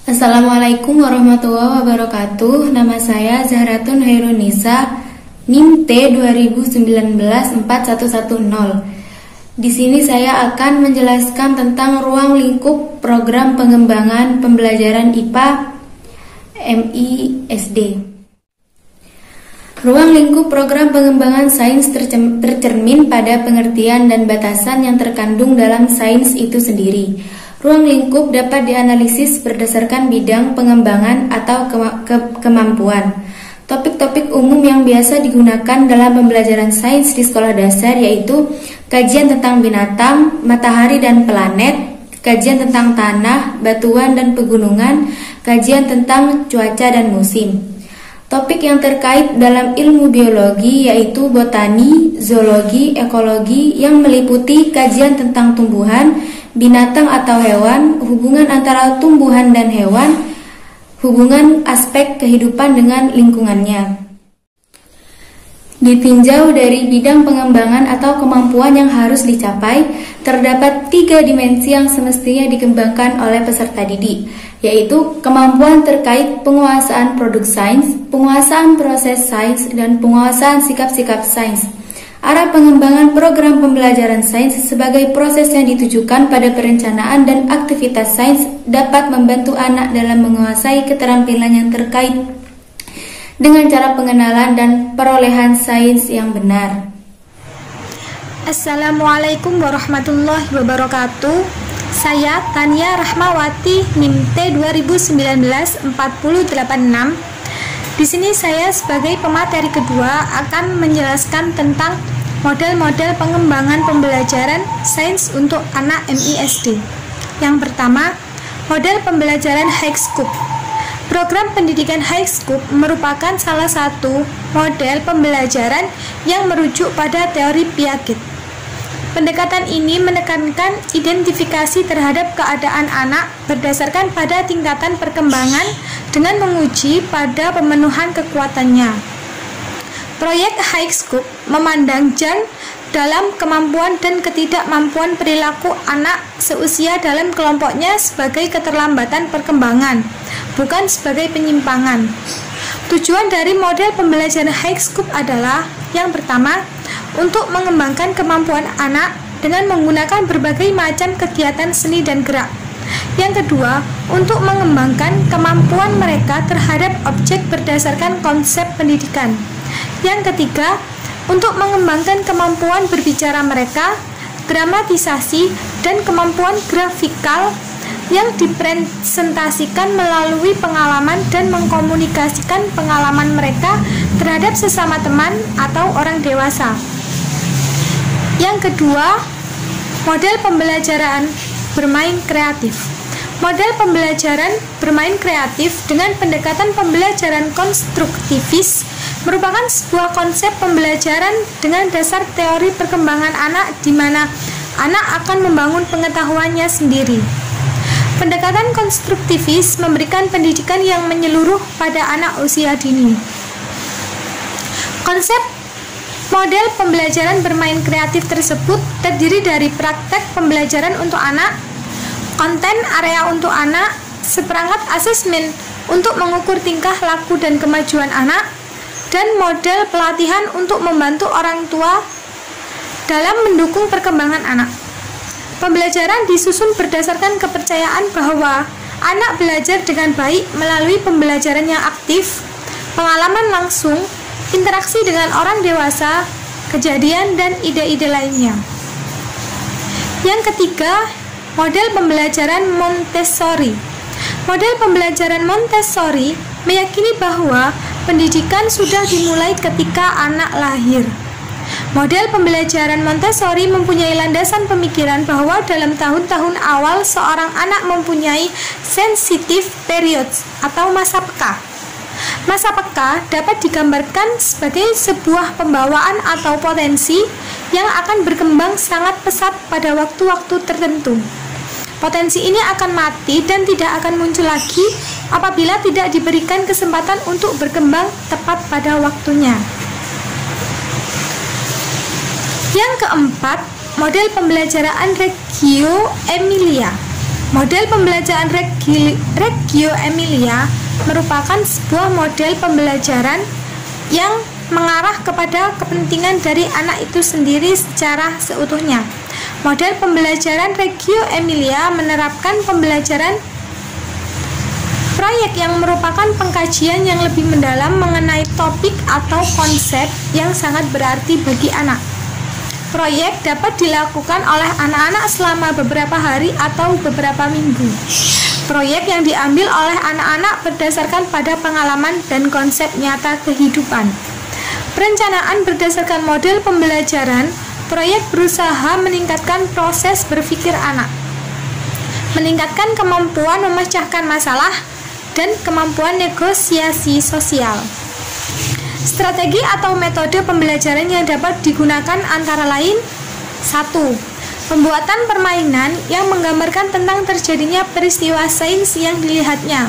Assalamualaikum warahmatullahi wabarakatuh. Nama saya Zahratun Hairunisa, NIM T 2019-4110. Di sini saya akan menjelaskan tentang ruang lingkup program pengembangan pembelajaran IPA MISD. Ruang lingkup program pengembangan sains tercermin pada pengertian dan batasan yang terkandung dalam sains itu sendiri. Ruang lingkup dapat dianalisis berdasarkan bidang pengembangan atau kemampuan. Topik-topik umum yang biasa digunakan dalam pembelajaran sains di sekolah dasar yaitu kajian tentang binatang, matahari dan planet, kajian tentang tanah, batuan dan pegunungan, kajian tentang cuaca dan musim. Topik yang terkait dalam ilmu biologi yaitu botani, zoologi, ekologi yang meliputi kajian tentang tumbuhan, binatang atau hewan, hubungan antara tumbuhan dan hewan, hubungan aspek kehidupan dengan lingkungannya. Ditinjau dari bidang pengembangan atau kemampuan yang harus dicapai, terdapat 3 dimensi yang semestinya dikembangkan oleh peserta didik, yaitu kemampuan terkait penguasaan produk sains, penguasaan proses sains, dan penguasaan sikap-sikap sains. Arah pengembangan program pembelajaran sains sebagai proses yang ditujukan pada perencanaan dan aktivitas sains dapat membantu anak dalam menguasai keterampilan yang terkait dengan cara pengenalan dan perolehan sains yang benar. Assalamualaikum warahmatullahi wabarakatuh. Saya Tania Rahmawati, NIM T 2019-4086. Di sini saya sebagai pemateri kedua akan menjelaskan tentang model-model pengembangan pembelajaran sains untuk anak MISD. Yang pertama, model pembelajaran High-Scope. Program pendidikan High-Scope merupakan salah satu model pembelajaran yang merujuk pada teori Piaget. Pendekatan ini menekankan identifikasi terhadap keadaan anak berdasarkan pada tingkatan perkembangan dengan menguji pada pemenuhan kekuatannya. Proyek High-Scope memandang dalam kemampuan dan ketidakmampuan perilaku anak seusia dalam kelompoknya sebagai keterlambatan perkembangan, bukan sebagai penyimpangan. Tujuan dari model pembelajaran High-Scope adalah yang pertama, untuk mengembangkan kemampuan anak dengan menggunakan berbagai macam kegiatan seni dan gerak. Yang kedua, untuk mengembangkan kemampuan mereka terhadap objek berdasarkan konsep pendidikan. Yang ketiga, untuk mengembangkan kemampuan berbicara mereka, dramatisasi, dan kemampuan grafikal yang dipresentasikan melalui pengalaman dan mengkomunikasikan pengalaman mereka terhadap sesama teman atau orang dewasa. Yang kedua, model pembelajaran bermain kreatif. Model pembelajaran bermain kreatif dengan pendekatan pembelajaran konstruktivis merupakan sebuah konsep pembelajaran dengan dasar teori perkembangan anak di mana anak akan membangun pengetahuannya sendiri. Pendekatan konstruktivis memberikan pendidikan yang menyeluruh pada anak usia dini. Konsep model pembelajaran bermain kreatif tersebut terdiri dari praktek pembelajaran untuk anak, konten area untuk anak, seperangkat asesmen untuk mengukur tingkah laku dan kemajuan anak, dan model pelatihan untuk membantu orang tua dalam mendukung perkembangan anak. Pembelajaran disusun berdasarkan kepercayaan bahwa anak belajar dengan baik melalui pembelajaran yang aktif, pengalaman langsung, interaksi dengan orang dewasa, kejadian, dan ide-ide lainnya. Yang ketiga, model pembelajaran Montessori. Model pembelajaran Montessori meyakini bahwa pendidikan sudah dimulai ketika anak lahir. Model pembelajaran Montessori mempunyai landasan pemikiran bahwa dalam tahun-tahun awal seorang anak mempunyai sensitive periods atau masa peka. Masa peka dapat digambarkan sebagai sebuah pembawaan atau potensi yang akan berkembang sangat pesat pada waktu-waktu tertentu. Potensi ini akan mati dan tidak akan muncul lagi apabila tidak diberikan kesempatan untuk berkembang tepat pada waktunya. Yang keempat, model pembelajaran Reggio Emilia. Model pembelajaran Reggio Emilia merupakan sebuah model pembelajaran yang mengarah kepada kepentingan dari anak itu sendiri secara seutuhnya. Model pembelajaran Reggio Emilia menerapkan pembelajaran proyek yang merupakan pengkajian yang lebih mendalam mengenai topik atau konsep yang sangat berarti bagi anak. Proyek dapat dilakukan oleh anak-anak selama beberapa hari atau beberapa minggu. Proyek yang diambil oleh anak-anak berdasarkan pada pengalaman dan konsep nyata kehidupan. Perencanaan berdasarkan model pembelajaran, proyek berusaha meningkatkan proses berpikir anak, meningkatkan kemampuan memecahkan masalah, dan kemampuan negosiasi sosial. Strategi atau metode pembelajaran yang dapat digunakan antara lain: 1. Pembuatan permainan yang menggambarkan tentang terjadinya peristiwa sains yang dilihatnya.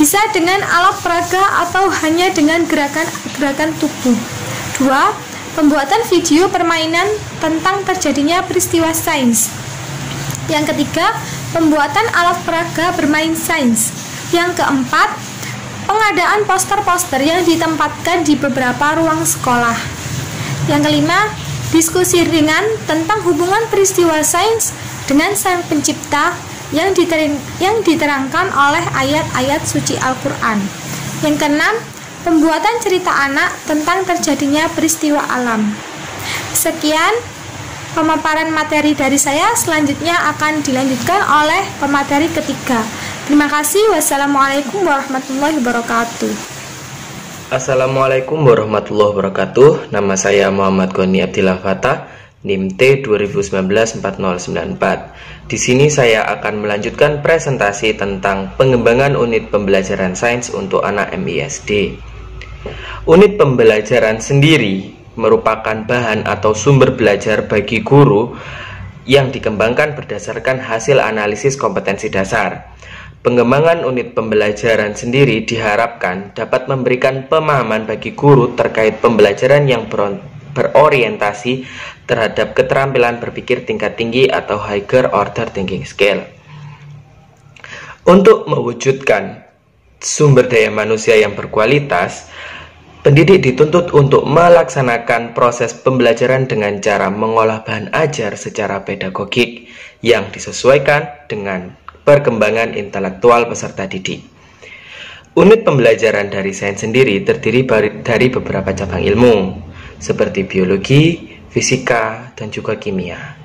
Bisa dengan alat peraga atau hanya dengan gerakan tubuh. 2. Pembuatan video permainan tentang terjadinya peristiwa sains. Yang ketiga, pembuatan alat peraga bermain sains. Yang keempat, pengadaan poster-poster yang ditempatkan di beberapa ruang sekolah. Yang kelima, diskusi ringan tentang hubungan peristiwa sains dengan sang pencipta yang diterangkan oleh ayat-ayat suci Al-Quran. Yang keenam, pembuatan cerita anak tentang terjadinya peristiwa alam. Sekian pemaparan materi dari saya. Selanjutnya akan dilanjutkan oleh pemateri ketiga. Terima kasih. Wassalamualaikum warahmatullahi wabarakatuh. Assalamualaikum warahmatullahi wabarakatuh. Nama saya Muhammad Goni Abdillah Fatah, NIM T 2019-4094. Di sini saya akan melanjutkan presentasi tentang pengembangan unit pembelajaran sains untuk anak MISD. Unit pembelajaran sendiri merupakan bahan atau sumber belajar bagi guru yang dikembangkan berdasarkan hasil analisis kompetensi dasar. Pengembangan unit pembelajaran sendiri diharapkan dapat memberikan pemahaman bagi guru terkait pembelajaran yang berorientasi terhadap keterampilan berpikir tingkat tinggi atau higher order thinking skill. Untuk mewujudkan sumber daya manusia yang berkualitas, pendidik dituntut untuk melaksanakan proses pembelajaran dengan cara mengolah bahan ajar secara pedagogik yang disesuaikan dengan perkembangan intelektual peserta didik. Unit pembelajaran dari sains sendiri terdiri dari beberapa cabang ilmu, seperti biologi, fisika, dan juga kimia.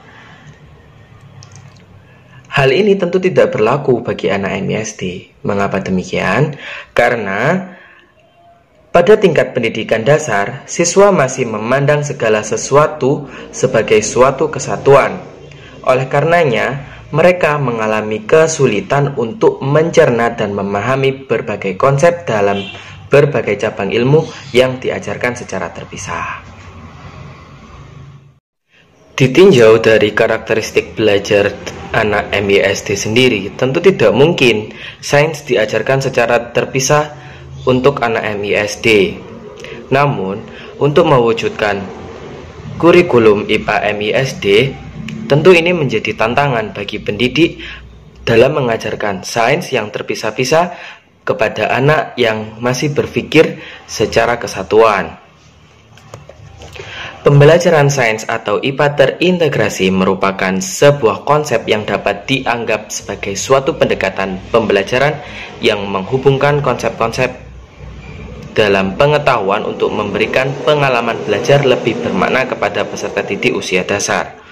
Hal ini tentu tidak berlaku bagi anak MISD. Mengapa demikian? Karena pada tingkat pendidikan dasar, siswa masih memandang segala sesuatu sebagai suatu kesatuan. Oleh karenanya, mereka mengalami kesulitan untuk mencerna dan memahami berbagai konsep dalam berbagai cabang ilmu yang diajarkan secara terpisah. Ditinjau dari karakteristik belajar anak MISD sendiri, tentu tidak mungkin sains diajarkan secara terpisah untuk anak MISD. Namun, untuk mewujudkan kurikulum IPA MISD, tentu ini menjadi tantangan bagi pendidik dalam mengajarkan sains yang terpisah-pisah kepada anak yang masih berpikir secara kesatuan. Pembelajaran sains atau IPA terintegrasi merupakan sebuah konsep yang dapat dianggap sebagai suatu pendekatan pembelajaran yang menghubungkan konsep-konsep dalam pengetahuan untuk memberikan pengalaman belajar lebih bermakna kepada peserta didik usia dasar.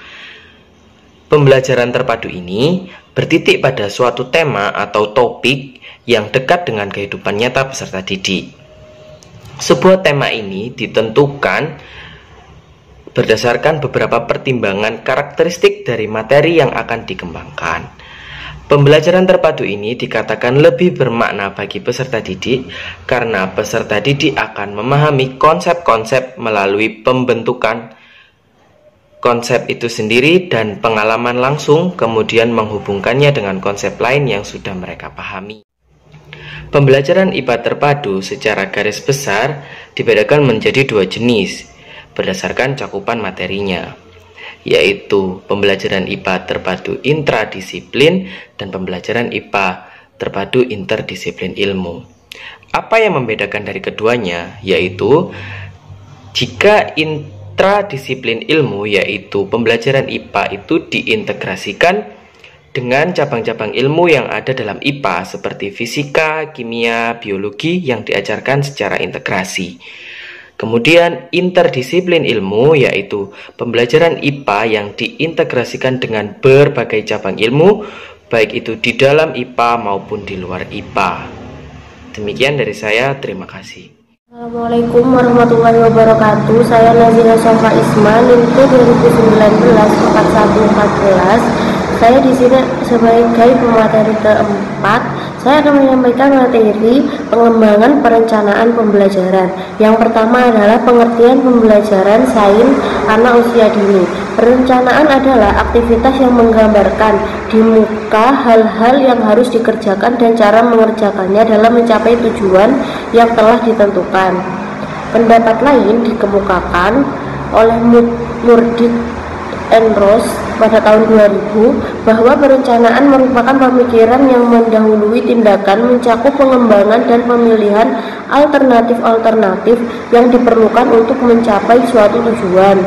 Pembelajaran terpadu ini bertitik pada suatu tema atau topik yang dekat dengan kehidupan nyata peserta didik. Sebuah tema ini ditentukan berdasarkan beberapa pertimbangan karakteristik dari materi yang akan dikembangkan. Pembelajaran terpadu ini dikatakan lebih bermakna bagi peserta didik karena peserta didik akan memahami konsep-konsep melalui pembentukan konsep itu sendiri dan pengalaman langsung, kemudian menghubungkannya dengan konsep lain yang sudah mereka pahami. Pembelajaran IPA terpadu secara garis besar dibedakan menjadi dua jenis berdasarkan cakupan materinya. yaitu pembelajaran IPA terpadu intradisiplin dan pembelajaran IPA terpadu interdisiplin ilmu. Apa yang membedakan dari keduanya? Yaitu jika intradisiplin ilmu, yaitu pembelajaran IPA itu diintegrasikan dengan cabang-cabang ilmu yang ada dalam IPA seperti fisika, kimia, biologi yang diajarkan secara integrasi. Kemudian interdisiplin ilmu, yaitu pembelajaran IPA yang diintegrasikan dengan berbagai cabang ilmu, baik itu di dalam IPA maupun di luar IPA. Demikian dari saya, terima kasih. Assalamualaikum warahmatullahi wabarakatuh. Saya Nazira Syafa Isma, NIMT 2019-4114. Saya di sini sebagai pemateri keempat. Saya akan menyampaikan materi pengembangan perencanaan pembelajaran. Yang pertama adalah pengertian pembelajaran sains anak usia dini. Perencanaan adalah aktivitas yang menggambarkan di muka hal-hal yang harus dikerjakan dan cara mengerjakannya dalam mencapai tujuan yang telah ditentukan. Pendapat lain dikemukakan oleh Murdik and Rose pada tahun 2000 bahwa perencanaan merupakan pemikiran yang mendahului tindakan, mencakup pengembangan dan pemilihan alternatif-alternatif yang diperlukan untuk mencapai suatu tujuan.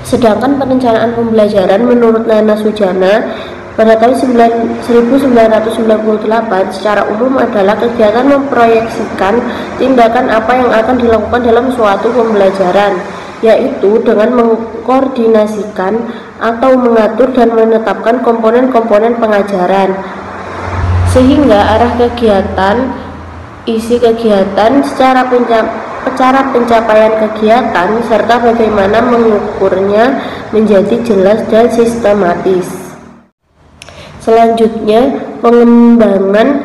Sedangkan perencanaan pembelajaran menurut Nana Sujana pada tahun 1998 secara umum adalah kegiatan memproyeksikan tindakan apa yang akan dilakukan dalam suatu pembelajaran, yaitu dengan mengkoordinasikan atau mengatur dan menetapkan komponen-komponen pengajaran sehingga arah kegiatan, isi kegiatan, cara pencapaian kegiatan serta bagaimana mengukurnya menjadi jelas dan sistematis. Selanjutnya, pengembangan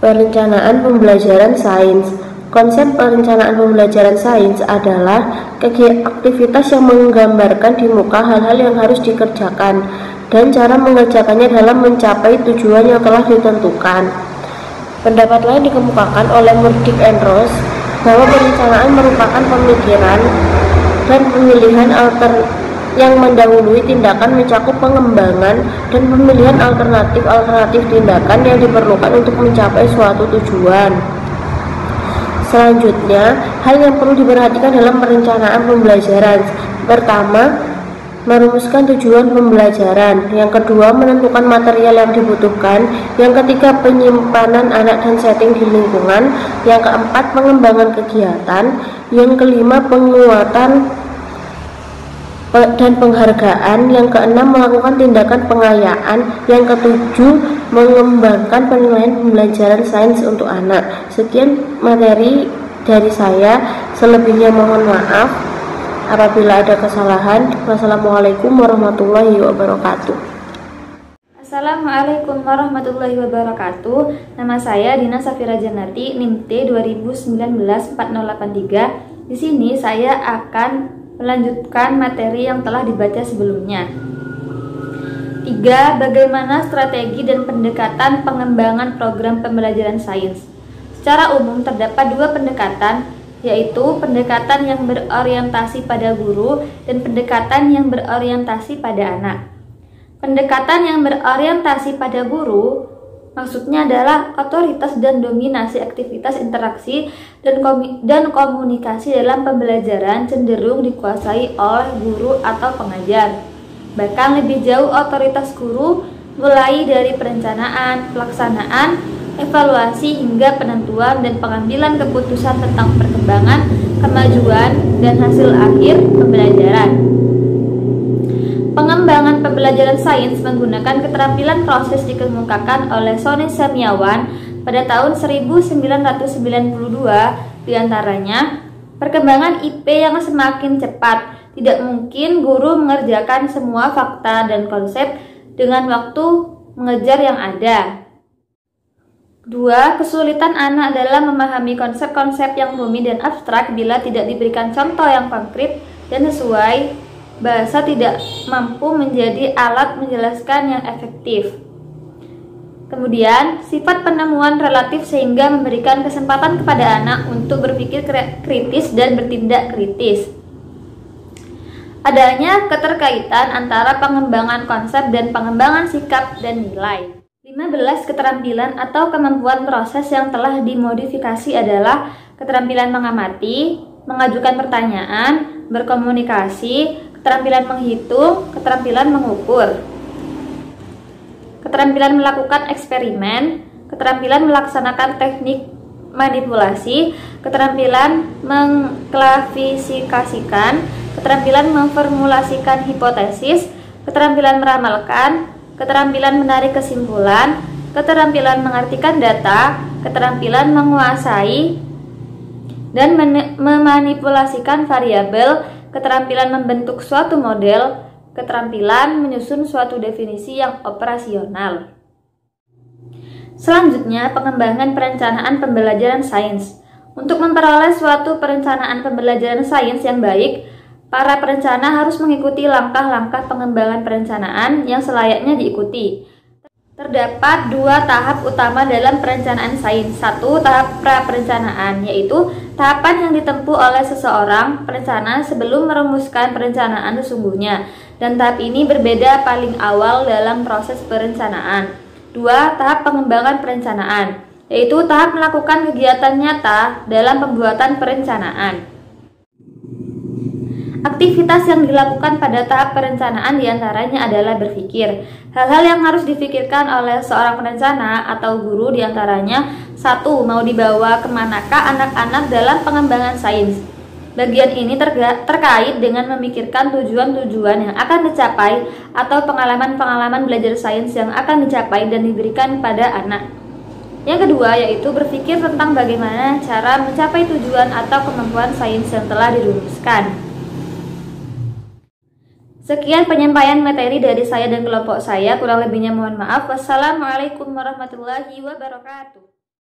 perencanaan pembelajaran sains. Konsep perencanaan pembelajaran sains adalah aktivitas yang menggambarkan di muka hal-hal yang harus dikerjakan dan cara mengerjakannya dalam mencapai tujuan yang telah ditentukan. Pendapat lain dikemukakan oleh Murdik and Rose bahwa perencanaan merupakan pemikiran dan pemilihan yang mendahului tindakan, mencakup pengembangan dan pemilihan alternatif tindakan yang diperlukan untuk mencapai suatu tujuan. Selanjutnya, hal yang perlu diperhatikan dalam perencanaan pembelajaran. Pertama, merumuskan tujuan pembelajaran. Yang kedua, menentukan material yang dibutuhkan. Yang ketiga, penyimpanan anak dan setting di lingkungan. Yang keempat, pengembangan kegiatan. Yang kelima, penguatan dan penghargaan. Yang keenam, melakukan tindakan pengayaan. Yang ketujuh, mengembangkan penilaian pembelajaran sains untuk anak. Sekian materi dari saya, selebihnya mohon maaf apabila ada kesalahan. Wassalamualaikum warahmatullahi wabarakatuh. Assalamualaikum warahmatullahi wabarakatuh. Nama saya Dina Safira Janati, NIMT 2019-4083. Di sini saya akan melanjutkan materi yang telah dibaca sebelumnya. 3. Bagaimana strategi dan pendekatan pengembangan program pembelajaran sains? Secara umum terdapat dua pendekatan, yaitu pendekatan yang berorientasi pada guru dan pendekatan yang berorientasi pada anak. Pendekatan yang berorientasi pada guru maksudnya adalah otoritas dan dominasi aktivitas interaksi dan komunikasi dalam pembelajaran cenderung dikuasai oleh guru atau pengajar. Bahkan lebih jauh otoritas guru, mulai dari perencanaan, pelaksanaan, evaluasi hingga penentuan dan pengambilan keputusan tentang perkembangan, kemajuan, dan hasil akhir pembelajaran. Pengembangan pembelajaran sains menggunakan keterampilan proses dikemukakan oleh Sony Semiawan pada tahun 1992, diantaranya perkembangan IP yang semakin cepat. Tidak mungkin guru mengerjakan semua fakta dan konsep dengan waktu mengejar yang ada. 2. Kesulitan anak dalam memahami konsep-konsep yang rumit dan abstrak bila tidak diberikan contoh yang konkret dan sesuai. Bahasa tidak mampu menjadi alat menjelaskan yang efektif. Kemudian, sifat penemuan relatif sehingga memberikan kesempatan kepada anak untuk berpikir kritis dan bertindak kritis. Adanya keterkaitan antara pengembangan konsep dan pengembangan sikap dan nilai. 15 keterampilan atau kemampuan proses yang telah dimodifikasi adalah keterampilan mengamati, mengajukan pertanyaan, berkomunikasi, keterampilan menghitung, keterampilan mengukur, keterampilan melakukan eksperimen, keterampilan melaksanakan teknik manipulasi, keterampilan mengklasifikasikan, keterampilan memformulasikan hipotesis, keterampilan meramalkan, keterampilan menarik kesimpulan, keterampilan mengartikan data, keterampilan menguasai dan memanipulasikan variabel, keterampilan membentuk suatu model, keterampilan menyusun suatu definisi yang operasional. Selanjutnya, pengembangan perencanaan pembelajaran sains. Untuk memperoleh suatu perencanaan pembelajaran sains yang baik, para perencana harus mengikuti langkah-langkah pengembangan perencanaan yang selayaknya diikuti. Terdapat 2 tahap utama dalam perencanaan sains. 1. Tahap pra-perencanaan, yaitu tahapan yang ditempuh oleh seseorang perencana sebelum merumuskan perencanaan sesungguhnya. Dan tahap ini berbeda paling awal dalam proses perencanaan. 2. Tahap pengembangan perencanaan, yaitu tahap melakukan kegiatan nyata dalam pembuatan perencanaan. Aktivitas yang dilakukan pada tahap perencanaan diantaranya adalah berpikir. Hal-hal yang harus difikirkan oleh seorang perencana atau guru diantaranya: 1. Mau dibawa kemanakah anak-anak dalam pengembangan sains? Bagian ini terkait dengan memikirkan tujuan-tujuan yang akan dicapai atau pengalaman-pengalaman belajar sains yang akan dicapai dan diberikan pada anak. Yang kedua yaitu berpikir tentang bagaimana cara mencapai tujuan atau kemampuan sains yang telah dirumuskan. Sekian penyampaian materi dari saya dan kelompok saya, kurang lebihnya mohon maaf. Wassalamualaikum warahmatullahi wabarakatuh.